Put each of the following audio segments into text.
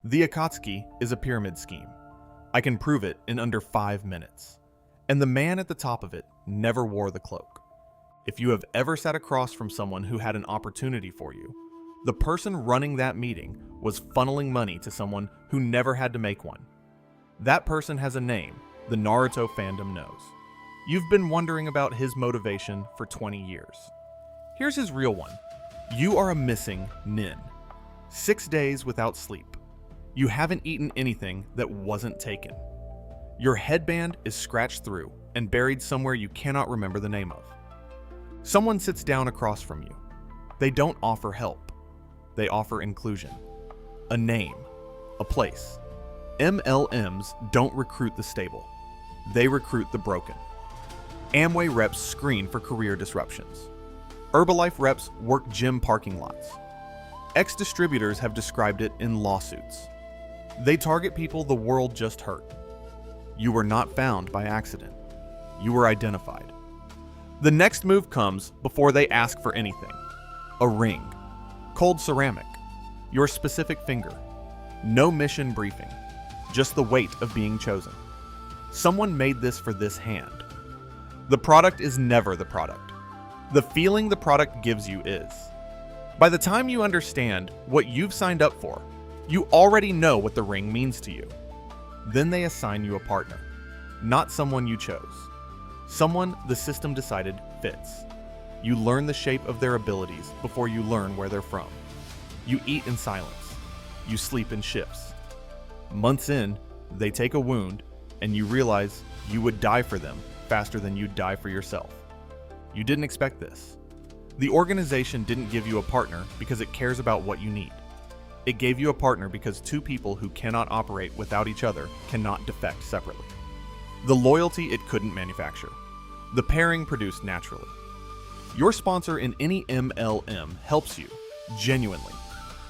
The Akatsuki is a pyramid scheme. I can prove it in under 5 minutes. And the man at the top of it never wore the cloak. If you have ever sat across from someone who had an opportunity for you, the person running that meeting was funneling money to someone who never had to make one. That person has a name the Naruto fandom knows. You've been wondering about his motivation for 20 years. Here's his real one. You are a missing nin. 6 days without sleep. You haven't eaten anything that wasn't taken. Your headband is scratched through and buried somewhere you cannot remember the name of. Someone sits down across from you. They don't offer help. They offer inclusion. A name. A place. MLMs don't recruit the stable. They recruit the broken. Amway reps screen for career disruptions. Herbalife reps work gym parking lots. Ex-distributors have described it in lawsuits. They target people the world just hurt. You were not found by accident. You were identified. The next move comes before they ask for anything. A ring. Cold ceramic. Your specific finger. No mission briefing. Just the weight of being chosen. Someone made this for this hand. The product is never the product. The feeling the product gives you is. By the time you understand what you've signed up for, you already know what the ring means to you. Then they assign you a partner, not someone you chose. Someone the system decided fits. You learn the shape of their abilities before you learn where they're from. You eat in silence. You sleep in shifts. Months in, they take a wound, and you realize you would die for them faster than you'd die for yourself. You didn't expect this. The organization didn't give you a partner because it cares about what you need. It gave you a partner because two people who cannot operate without each other cannot defect separately. The loyalty it couldn't manufacture. The pairing produced naturally. Your sponsor in any MLM helps you, genuinely,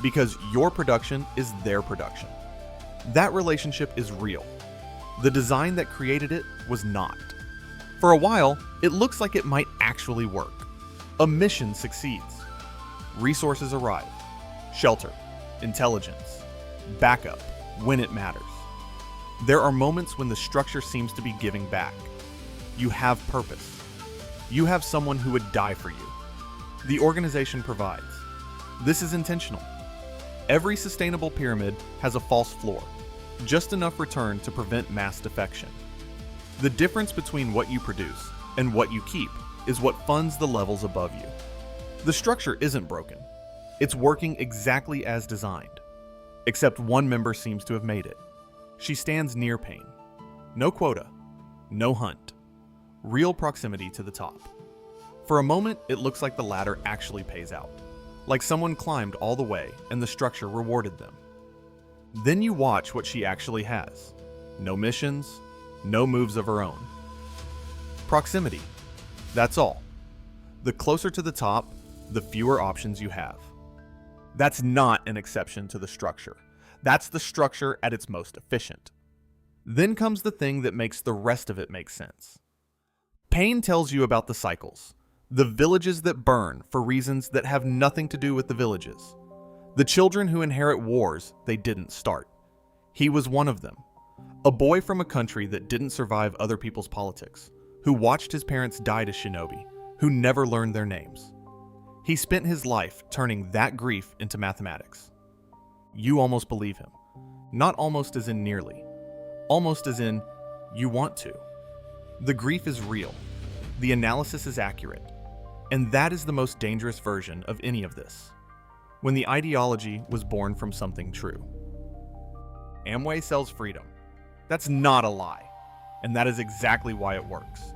because your production is their production. That relationship is real. The design that created it was not. For a while, it looks like it might actually work. A mission succeeds. Resources arrive. Shelter, intelligence, backup when it matters. There are moments when the structure seems to be giving back. You have purpose. You have someone who would die for you. The organization provides. This is intentional. Every sustainable pyramid has a false floor, just enough return to prevent mass defection. The difference between what you produce and what you keep is what funds the levels above you. The structure isn't broken. It's working exactly as designed. Except one member seems to have made it. She stands near pain. No quota. No hunt. Real proximity to the top. For a moment, it looks like the ladder actually pays out. Like someone climbed all the way and the structure rewarded them. Then you watch what she actually has. No missions, no moves of her own. Proximity. That's all. The closer to the top, the fewer options you have. That's not an exception to the structure. That's the structure at its most efficient. Then comes the thing that makes the rest of it make sense. Pain tells you about the cycles, the villages that burn for reasons that have nothing to do with the villages. The children who inherit wars they didn't start. He was one of them. A boy from a country that didn't survive other people's politics, who watched his parents die to shinobi, who never learned their names. He spent his life turning that grief into mathematics. You almost believe him. Not almost as in nearly. Almost as in, you want to. The grief is real. The analysis is accurate. And that is the most dangerous version of any of this. When the ideology was born from something true. Amway sells freedom. That's not a lie. And that is exactly why it works.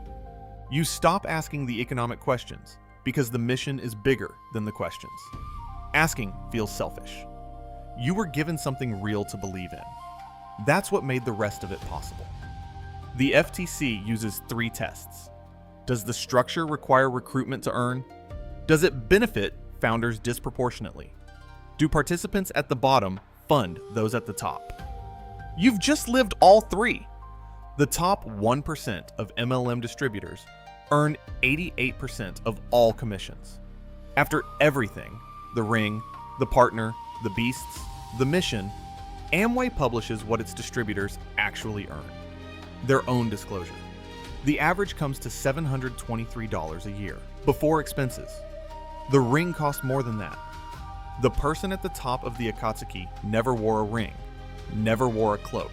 You stop asking the economic questions because the mission is bigger than the questions. Asking feels selfish. You were given something real to believe in. That's what made the rest of it possible. The FTC uses 3 tests. Does the structure require recruitment to earn? Does it benefit founders disproportionately? Do participants at the bottom fund those at the top? You've just lived all 3. The top 1% of MLM distributors earn 88% of all commissions. After everything, the ring, the partner, the beasts, the mission, Amway publishes what its distributors actually earn, their own disclosure. The average comes to $723 a year, before expenses. The ring costs more than that. The person at the top of the Akatsuki never wore a ring, never wore a cloak,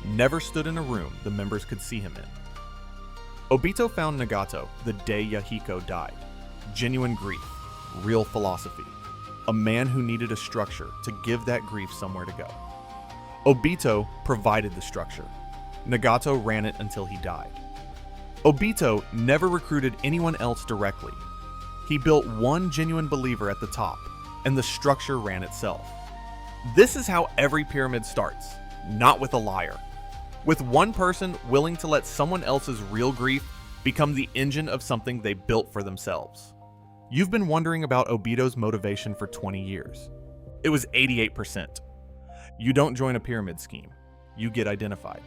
never stood in a room the members could see him in. Obito found Nagato the day Yahiko died. Genuine grief, real philosophy. A man who needed a structure to give that grief somewhere to go. Obito provided the structure. Nagato ran it until he died. Obito never recruited anyone else directly. He built one genuine believer at the top, and the structure ran itself. This is how every pyramid starts, not with a liar. With one person willing to let someone else's real grief become the engine of something they built for themselves. You've been wondering about Obito's motivation for 20 years. It was 88%. You don't join a pyramid scheme. You get identified.